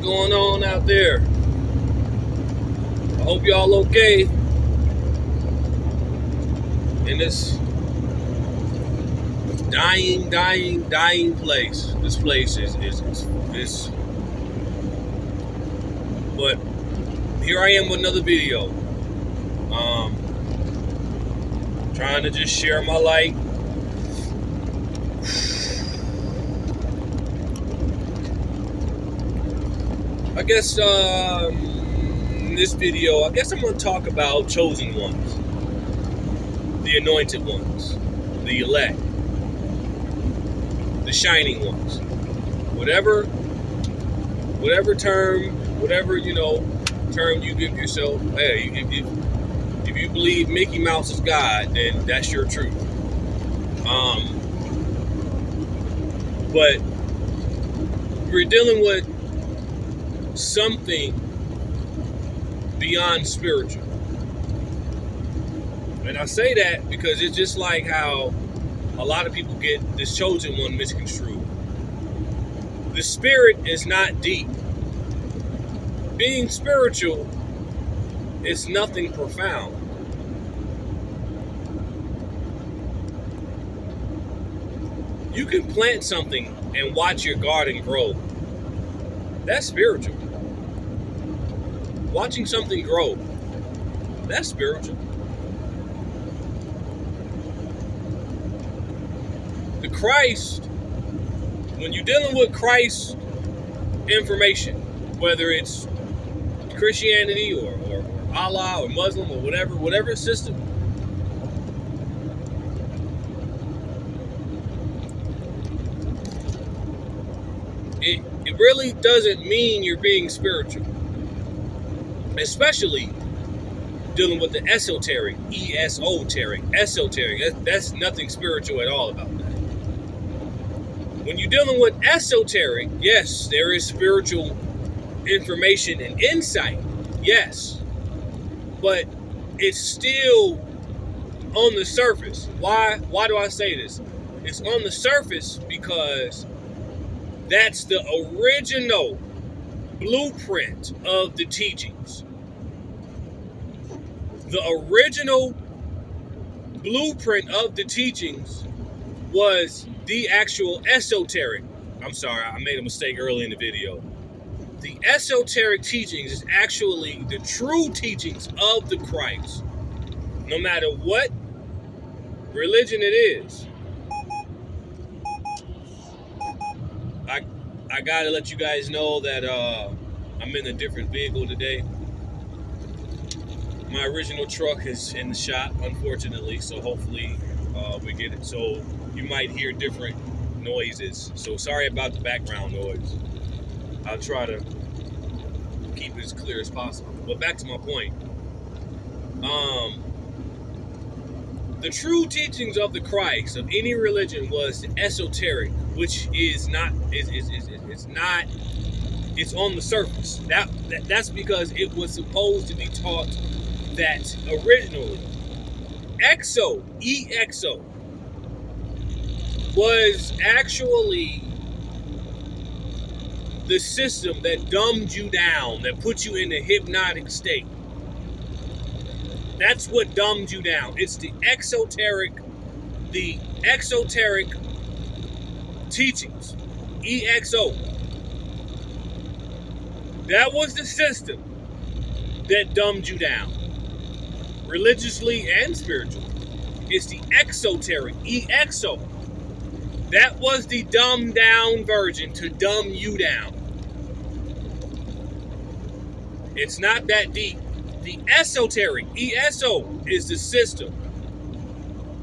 going on out there? I hope y'all okay in this dying place. This place is but here I am with another video. Trying to just share my light. I guess in this video, I guess I'm going to talk about chosen ones, the anointed ones, the elect, the shining ones, whatever term, term you give yourself. Hey, if you believe Mickey Mouse is God, then that's your truth. But we're dealing with something beyond spiritual. And I say that because it's just like how a lot of people get this chosen one misconstrued. The spirit is not deep. Being spiritual is nothing profound. You can plant something and watch your garden grow. That's spiritual. Watching something grow, that's spiritual. The Christ, when you're dealing with Christ information, whether it's Christianity or Allah or Muslim or whatever system, it really doesn't mean you're being spiritual. Especially dealing with the esoteric, esoteric. That's nothing spiritual at all about that. When you're dealing with esoteric, yes, there is spiritual information and insight, yes, but it's still on the surface. Why do I say this? It's on the surface because that's the original blueprint of the teachings. The original blueprint of the teachings was the actual esoteric. I'm sorry, I made a mistake early in the video. The esoteric teachings is actually the true teachings of the Christ. No matter what religion it is. I gotta let you guys know that I'm in a different vehicle today. My original truck is in the shop, unfortunately, so hopefully we get it. So you might hear different noises. So sorry about the background noise. I'll try to keep it as clear as possible. But back to my point. The true teachings of the Christ of any religion was esoteric, which is not it's on the surface. That's because it was supposed to be taught that originally exo was actually the system that dumbed you down, that put you in a hypnotic state. That's what dumbed you down. It's the exoteric teachings. EXO. That was the system that dumbed you down. Religiously and spiritually. It's the exoteric. EXO. That was the dumbed down version to dumb you down. It's not that deep. The esoteric, ESO, is the system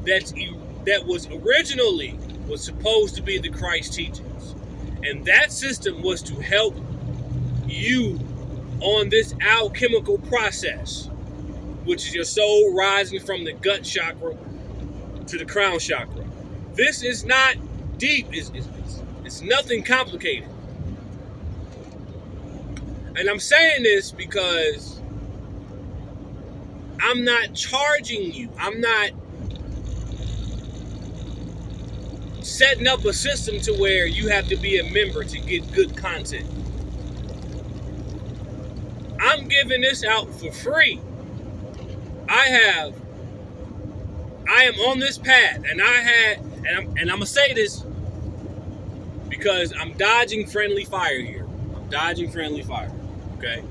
that was supposed to be the Christ teachings. And that system was to help you on this alchemical process, which is your soul rising from the gut chakra to the crown chakra. This is not deep. It's nothing complicated. And I'm saying this because I'm not charging you. I'm not setting up a system to where you have to be a member to get good content. giving this out for free. I am on this path, and I'm gonna say this because I'm dodging friendly fire here. I'm dodging friendly fire, okay?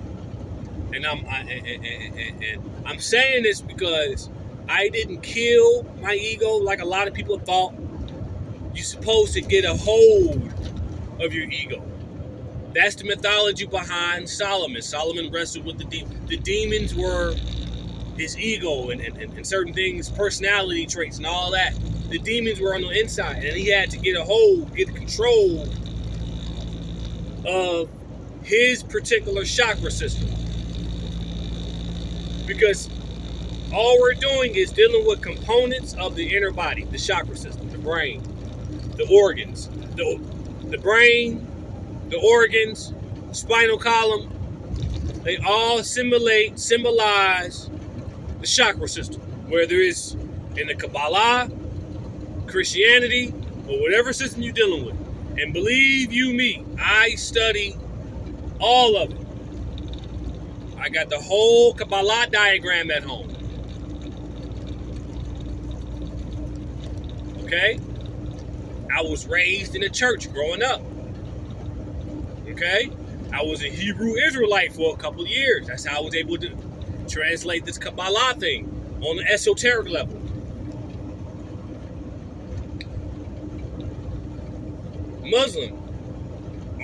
And I'm saying this because I didn't kill my ego like a lot of people thought. You're supposed to get a hold of your ego. That's the mythology behind Solomon. Solomon wrestled with the demons. The demons were his ego and certain things, personality traits and all that. The demons were on the inside, and he had to get a hold, get control of his particular chakra system. Because all we're doing is dealing with components of the inner body, the chakra system, the brain, the organs, the brain, the organs, spinal column. They all symbolize the chakra system, whether it's in the Kabbalah, Christianity, or whatever system you're dealing with. And believe you me, I study all of it. I got the whole Kabbalah diagram at home. Okay? I was raised in a church growing up. Okay? I was a Hebrew Israelite for a couple of years. That's how I was able to translate this Kabbalah thing on the esoteric level. Muslim.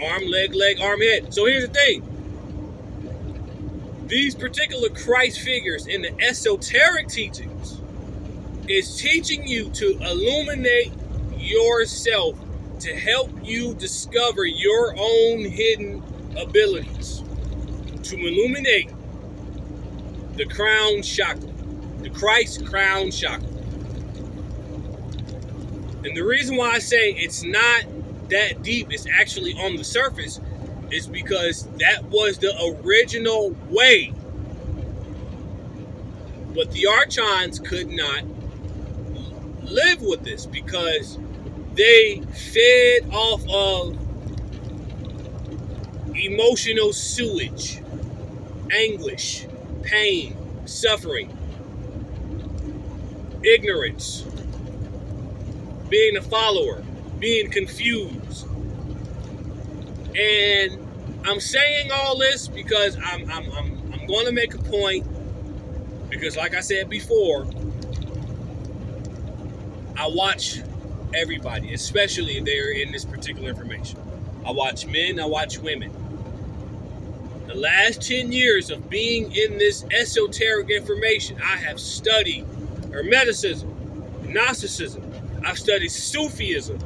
Arm, leg, arm, head. So here's the thing. These particular Christ figures in the esoteric teachings is teaching you to illuminate yourself, to help you discover your own hidden abilities, to illuminate the crown chakra, the Christ crown chakra. And the reason why I say it's not that deep, it's actually on the surface, is because that was the original way. But the Archons could not live with this because they fed off of emotional sewage, anguish, pain, suffering, ignorance, being a follower, being confused. And I'm saying all this because I'm going to make a point, because like I said before, I watch everybody, especially if they're in this particular information. I watch men, I watch women. The last 10 years of being in this esoteric information, I have studied Hermeticism, Gnosticism, I've studied Sufism,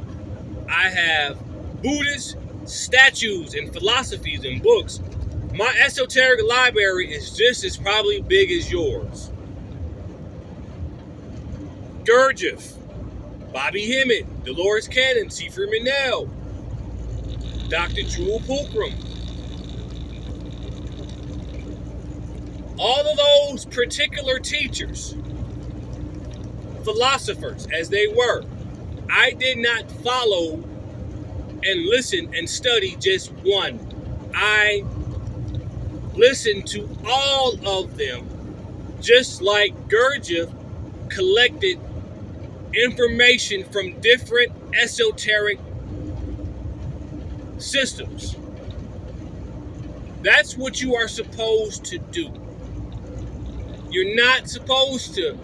I have Buddhist statues and philosophies and books. My esoteric library is just as probably big as yours. Gurdjieff, Bobby Hemmett, Dolores Cannon, Sefer Minel, Dr. Jewel Pookrum. All of those particular teachers, philosophers as they were, I did not follow and listen and study just one. I listened to all of them, just like Gurdjieff collected information from different esoteric systems. That's what you are supposed to do. You're not supposed to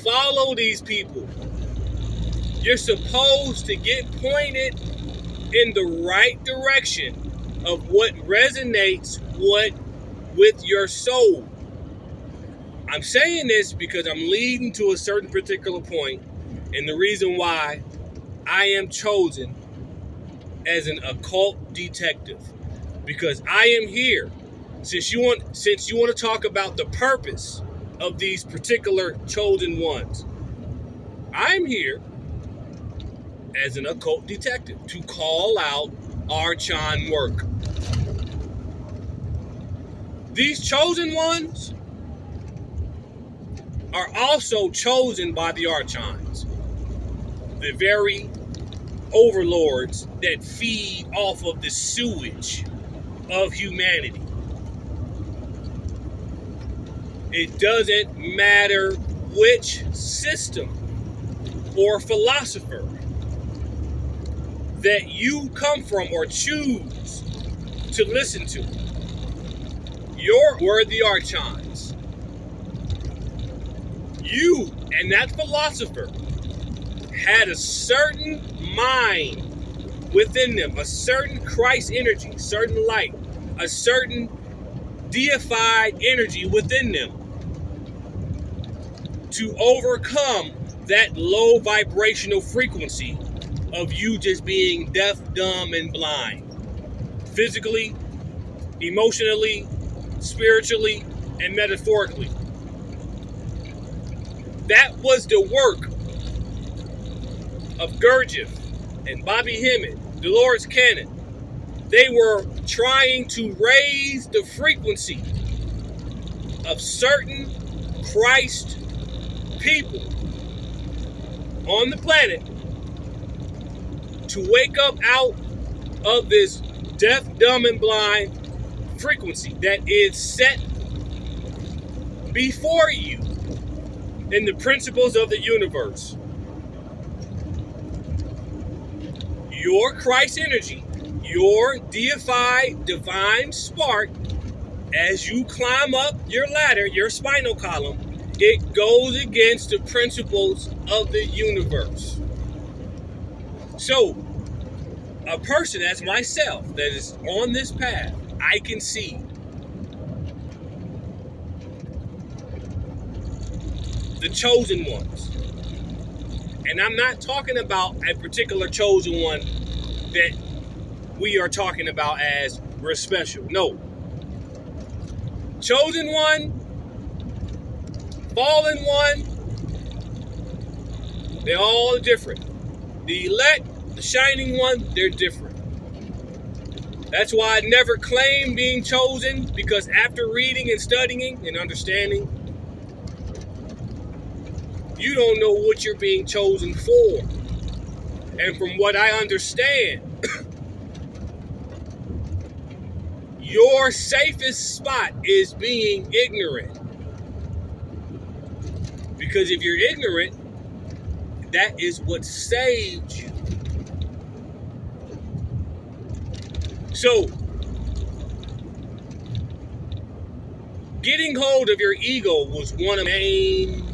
follow these people. You're supposed to get pointed in the right direction of what resonates with your soul. I'm saying this because I'm leading to a certain particular point, and the reason why I am chosen as an occult detective, because I am here. Since you want to talk about the purpose of these particular chosen ones, I'm here as an occult detective to call out Archon work. These chosen ones are also chosen by the Archons, the very overlords that feed off of the sewage of humanity. It doesn't matter which system or philosopher that you come from or choose to listen to. Were the Archons. You and that philosopher had a certain mind within them, a certain Christ energy, certain light, a certain deified energy within them to overcome that low vibrational frequency of you just being deaf, dumb, and blind. Physically, emotionally, spiritually, and metaphorically. That was the work of Gurdjieff and Bobby Hemmett, Dolores Cannon. They were trying to raise the frequency of certain Christ people on the planet to wake up out of this deaf, dumb, and blind frequency that is set before you in the principles of the universe. Your Christ energy, your deified divine spark, as you climb up your ladder, your spinal column, it goes against the principles of the universe. So, a person as myself that is on this path, I can see the chosen ones. And I'm not talking about a particular chosen one that we are talking about as we're special. No. Chosen one, fallen one, they're all different. The elect, the shining one, they're different. That's why I never claim being chosen, because after reading and studying and understanding, you don't know what you're being chosen for. And from what I understand, your safest spot is being ignorant. Because if you're ignorant, that is what saved you. So, getting hold of your ego was one of the main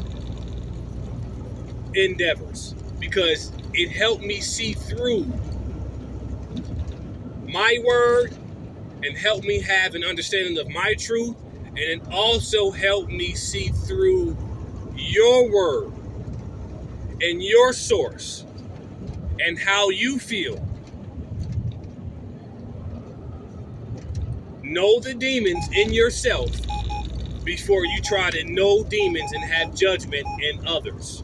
endeavors, because it helped me see through my word and helped me have an understanding of my truth, and it also helped me see through your word and your source and how you feel. Know the demons in yourself before you try to know demons and have judgment in others.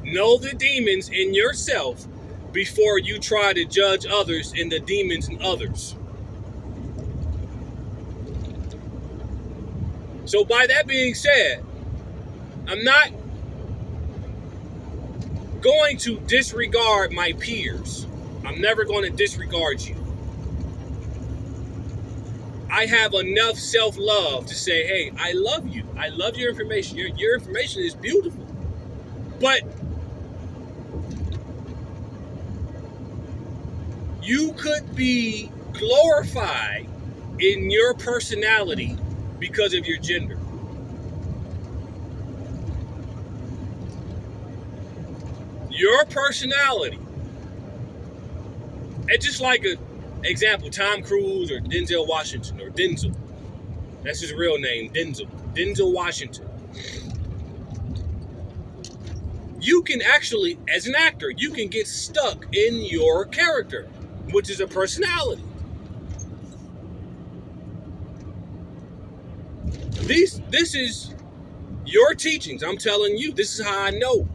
Know the demons in yourself before you try to judge others and the demons in others. So by that being said, I'm not going to disregard my peers. I'm never going to disregard you. I have enough self-love to say, hey, I love you. I love your information. Your information is beautiful. But you could be glorified in your personality because of your gender. Your personality. It's just like an example, Tom Cruise or Denzel Washington, or Denzel. That's his real name, Denzel. Denzel Washington. You can actually, as an actor, you can get stuck in your character, which is a personality. This is your teachings. I'm telling you, this is how I know.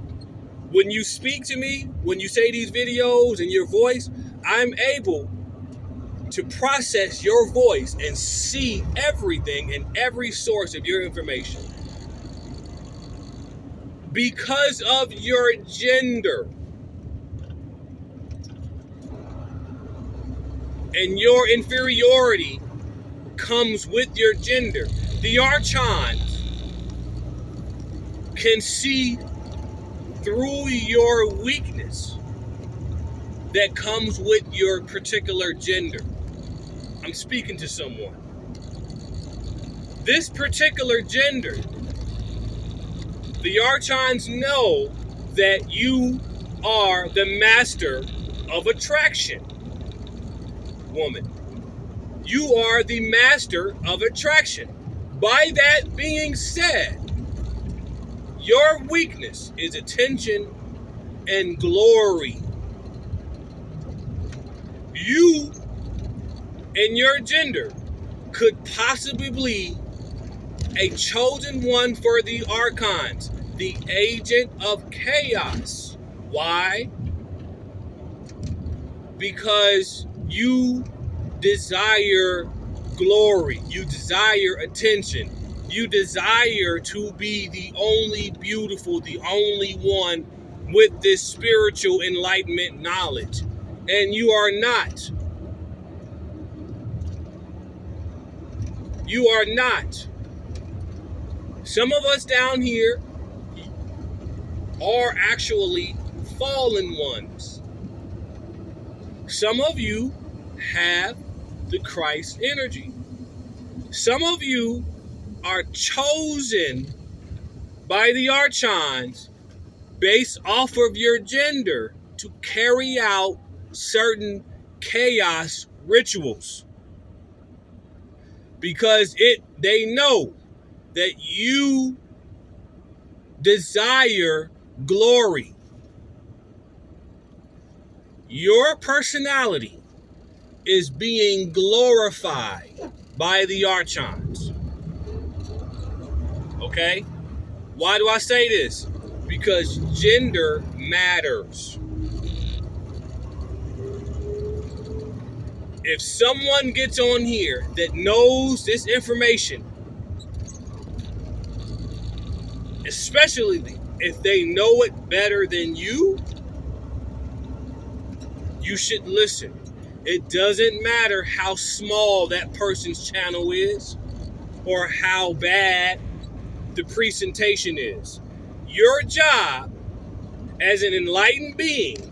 When you speak to me, when you say these videos and your voice, I'm able to process your voice and see everything and every source of your information. Because of your gender. And your inferiority comes with your gender. The Archons can see through your weakness that comes with your particular gender. I'm speaking to someone. This particular gender, the Archons know that you are the master of attraction, woman. You are the master of attraction. By that being said, your weakness is attention and glory. You and your gender could possibly be a chosen one for the Archons, the agent of chaos. Why? Because you desire glory. You desire attention. You desire to be the only beautiful, the only one with this spiritual enlightenment knowledge. And you are not. You are not. Some of us down here are actually fallen ones. Some of you have the Christ energy. Some of you are chosen by the Archons based off of your gender to carry out certain chaos rituals. Because they know that you desire glory. Your personality is being glorified by the Archons. Okay? Why do I say this? Because gender matters. If someone gets on here that knows this information, especially if they know it better than you should listen. It doesn't matter how small that person's channel is or how bad the presentation is. Your job as an enlightened being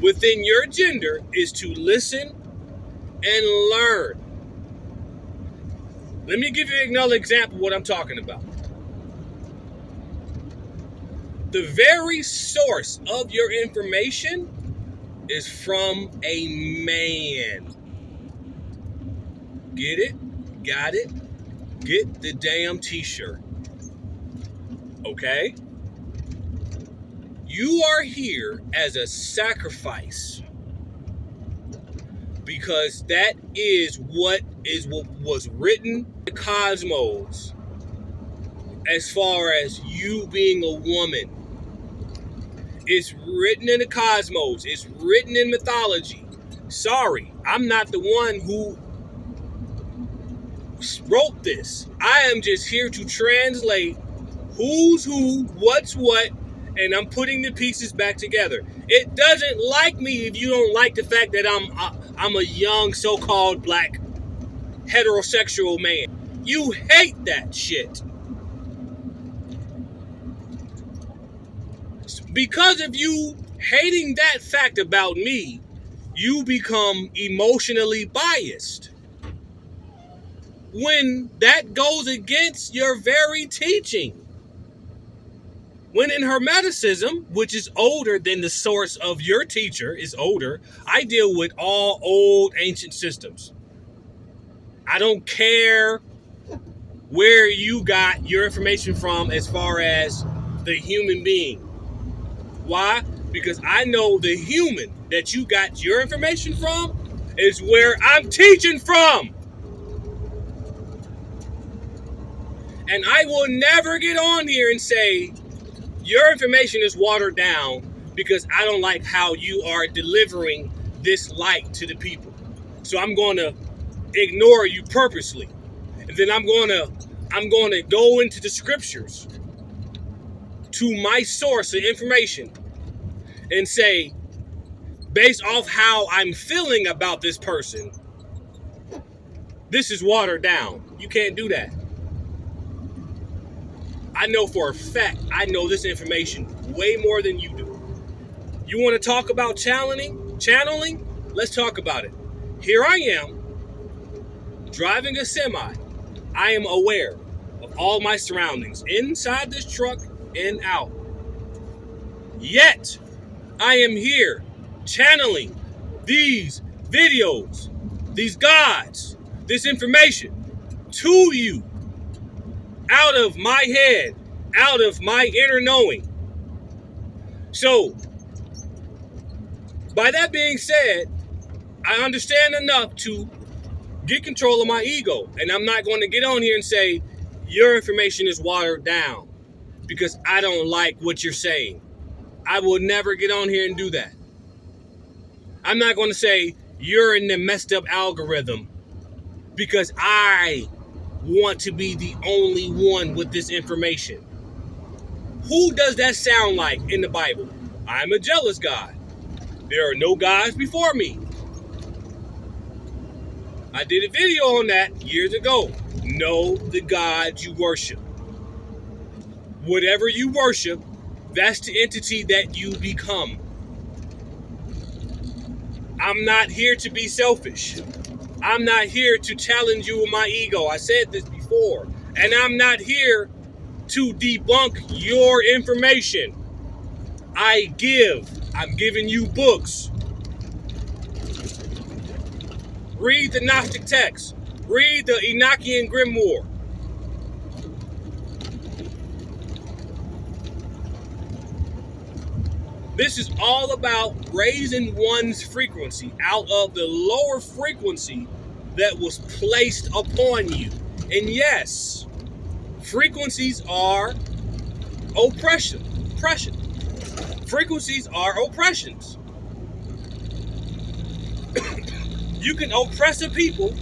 within your gender is to listen and learn. Let me give you another example of what I'm talking about. The very source of your information is from a man. Get it? Got it? Get the damn t-shirt. Okay? You are here as a sacrifice because that is what was written in the cosmos as far as you being a woman. It's written in the cosmos. It's written in mythology. Sorry, I'm not the one who wrote this. I am just here to translate who's who, what's what, and I'm putting the pieces back together. It doesn't like me if you don't like the fact that I'm a young so-called black heterosexual man. You hate that shit. Because of you hating that fact about me, you become emotionally biased. When that goes against your very teaching. When in Hermeticism, which is older than the source of your teacher, is older, I deal with all old ancient systems. I don't care where you got your information from as far as the human being. Why? Because I know the human that you got your information from is where I'm teaching from. And I will never get on here and say, your information is watered down because I don't like how you are delivering this light to the people. So I'm going to ignore you purposely. And then I'm going to go into the scriptures to my source of information and say, based off how I'm feeling about this person, this is watered down. You can't do that. I know for a fact I know this information way more than you do. You want to talk about channeling? Let's talk about it. Here I am, driving a semi. I am aware of all my surroundings, inside this truck and out. Yet, I am here channeling these videos, these gods, this information to you out of my head, out of my inner knowing. So, by that being said, I understand enough to get control of my ego. And I'm not going to get on here and say, your information is watered down because I don't like what you're saying. I will never get on here and do that. I'm not going to say, you're in the messed up algorithm because I want to be the only one with this information. Who does that sound like in the Bible? I'm a jealous God. There are no gods before me. I did a video on that years ago. Know the God you worship. Whatever you worship, that's the entity that you become. I'm not here to be selfish. I'm not here to challenge you with my ego. I said this before. And I'm not here to debunk your information. I'm giving you books. Read the Gnostic text. Read the Enochian Grimoire. This is all about raising one's frequency out of the lower frequency that was placed upon you. And yes, frequencies are oppression. Frequencies are oppressions. You can oppress a people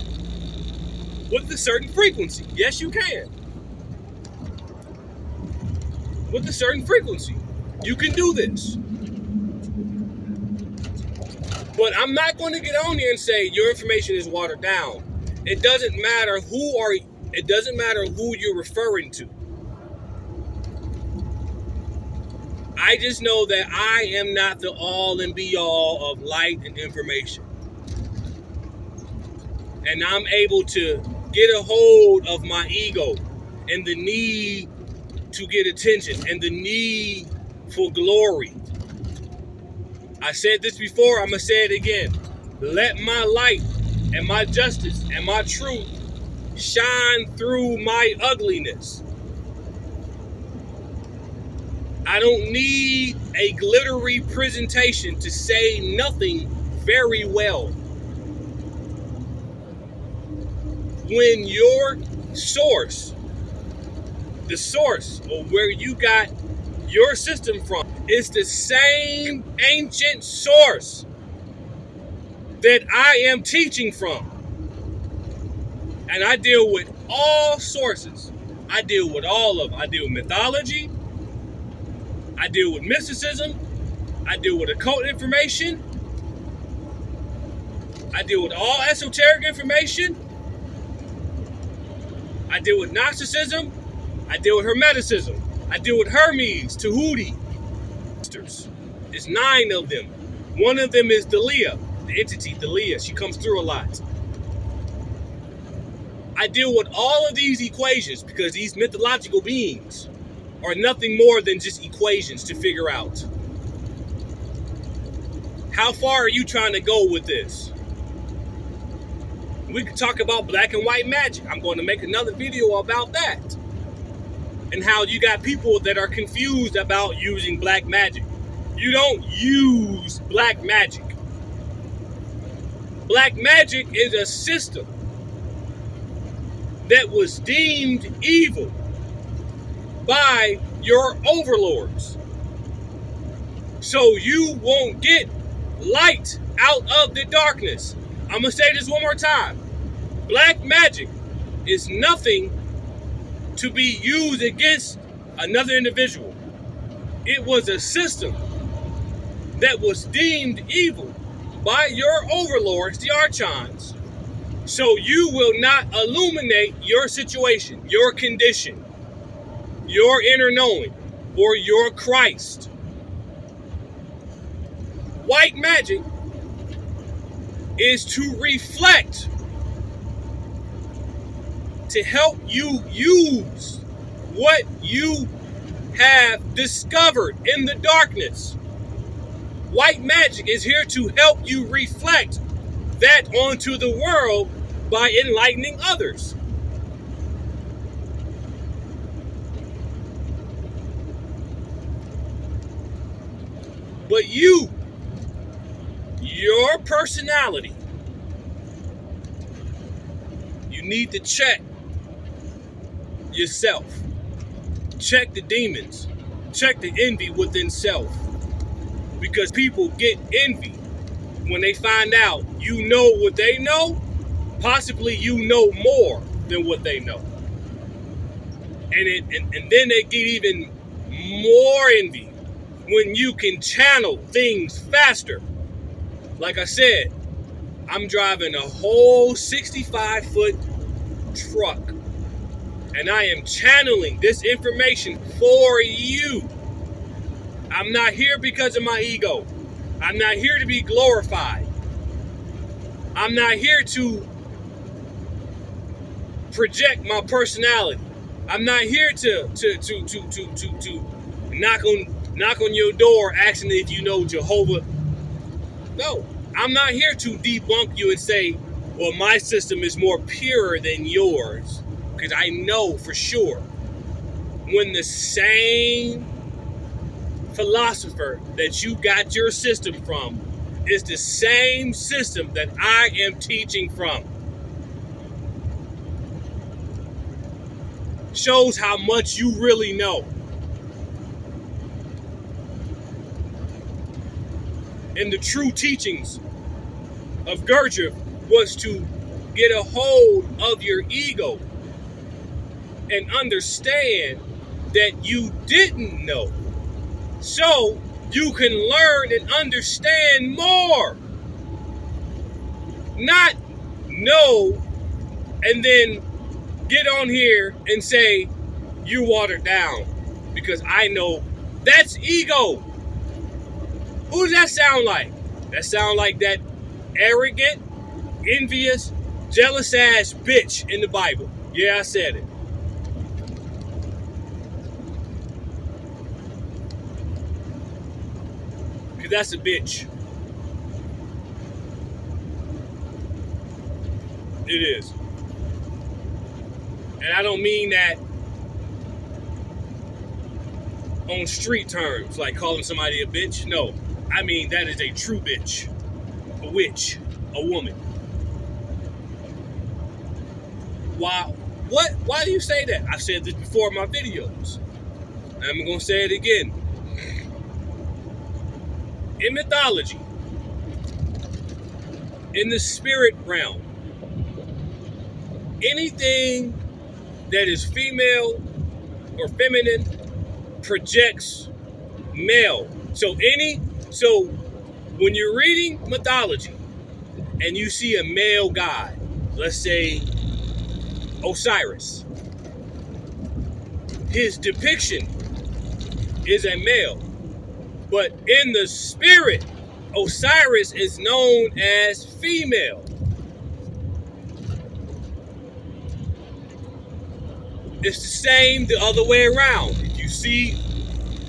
with a certain frequency. Yes, you can. With a certain frequency. You can do this. But I'm not going to get on here and say your information is watered down. It doesn't matter who you're referring to. I just know that I am not the all and be all of light and information. And I'm able to get a hold of my ego and the need to get attention and the need for glory. I said this before, I'm going to say it again. Let my light and my justice and my truth shine through my ugliness. I don't need a glittery presentation to say nothing very well. When your source, the source of where you got your system from, is the same ancient source that I am teaching from. And I deal with all sources. I deal with all of them. I deal with mythology. I deal with mysticism. I deal with occult information. I deal with all esoteric information. I deal with Gnosticism. I deal with Hermeticism. I deal with Hermes, Tahuti. There's 9 of them. One of them is Delia, the entity Delia. She comes through a lot. I deal with all of these equations because these mythological beings are nothing more than just equations to figure out. How far are you trying to go with this? We could talk about black and white magic. I'm going to make another video about that. And how you got people that are confused about using black magic. You don't use black magic. Black magic is a system that was deemed evil by your overlords. So you won't get light out of the darkness. I'm going to say this one more time. Black magic is nothing to be used against another individual. It was a system that was deemed evil by your overlords, the Archons. So you will not illuminate your situation, your condition. your inner knowing, or your Christ. White magic is to reflect, to help you use what you have discovered in the darkness. White magic is here to help you reflect that onto the world by enlightening others. But your personality, you need to check yourself. Check the demons. Check the envy within self. Because people get envy when they find out you know what they know. Possibly you know more than what they know. And then they get even more envy when you can channel things faster. Like I said, I'm driving a whole 65-foot truck, and I am channeling this information for you. I'm not here because of my ego. I'm not here to be glorified. I'm not here to project my personality. I'm not here to knock on your door asking if you know Jehovah. No, I'm not here to debunk you and say, well, my system is more pure than yours. Because I know for sure when the same philosopher that you got your system from is the same system that I am teaching from. Shows how much you really know. And the true teachings of Gurdjieff was to get a hold of your ego and understand that you didn't know, so you can learn and understand more. Not know and then get on here and say you watered down because I know. That's ego. Who does that sound like? That sound like that arrogant, envious, jealous ass bitch in the Bible. Yeah, I said it. Because that's a bitch. It is. And I don't mean that on street terms, like calling somebody a bitch. No, I mean that is a true bitch. A witch. A woman. Why do you say that? I've said this before in my videos. I'm going to say it again. In mythology, in the spirit realm, anything that is female or feminine projects male. So when you're reading mythology and you see a male god, let's say Osiris, his depiction is a male. But in the spirit, Osiris is known as female. It's the same the other way around. If you see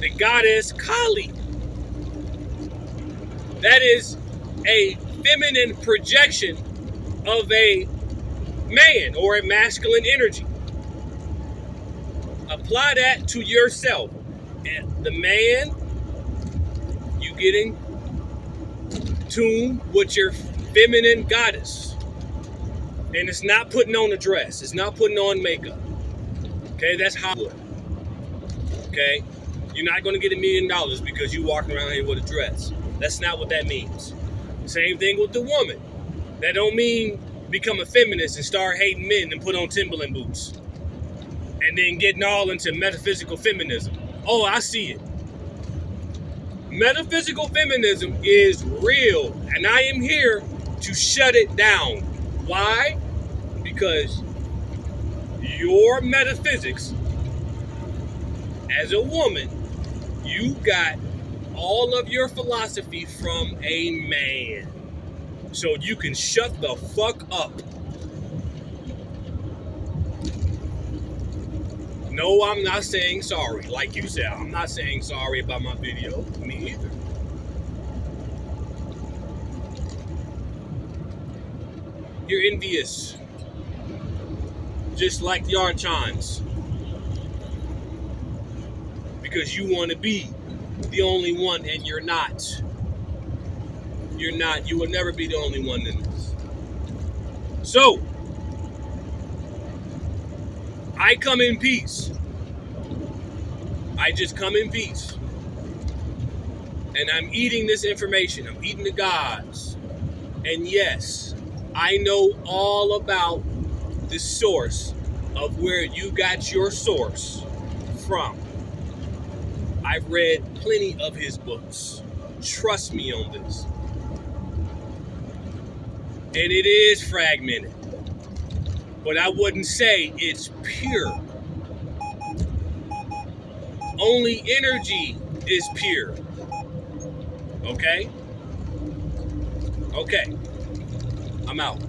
the goddess Kali, that is a feminine projection of a man or a masculine energy. Apply that to yourself. And the man, you getting tuned with your feminine goddess. And it's not putting on a dress. It's not putting on makeup. Okay, that's Hollywood. Okay, you're not going to get $1 million because you walking around here with a dress. That's not what that means. Same thing with the woman. That don't mean become a feminist and start hating men and put on Timberland boots. And then getting all into metaphysical feminism. Oh, I see it. Metaphysical feminism is real, and I am here to shut it down. Why? Because your metaphysics as a woman, you got all of your philosophy from a man. So you can shut the fuck up. No, I'm not saying sorry. Like you said, I'm not saying sorry about my video. Me either. You're envious. Just like the Archons. Because you want to be the only one, and you're not. You're not. You will never be the only one in this. So, I come in peace. I just come in peace. And I'm eating this information. I'm eating the gods. And yes, I know all about the source of where you got your source from. I've read plenty of his books. Trust me on this. And it is fragmented. But I wouldn't say it's pure. Only energy is pure. Okay? Okay. I'm out.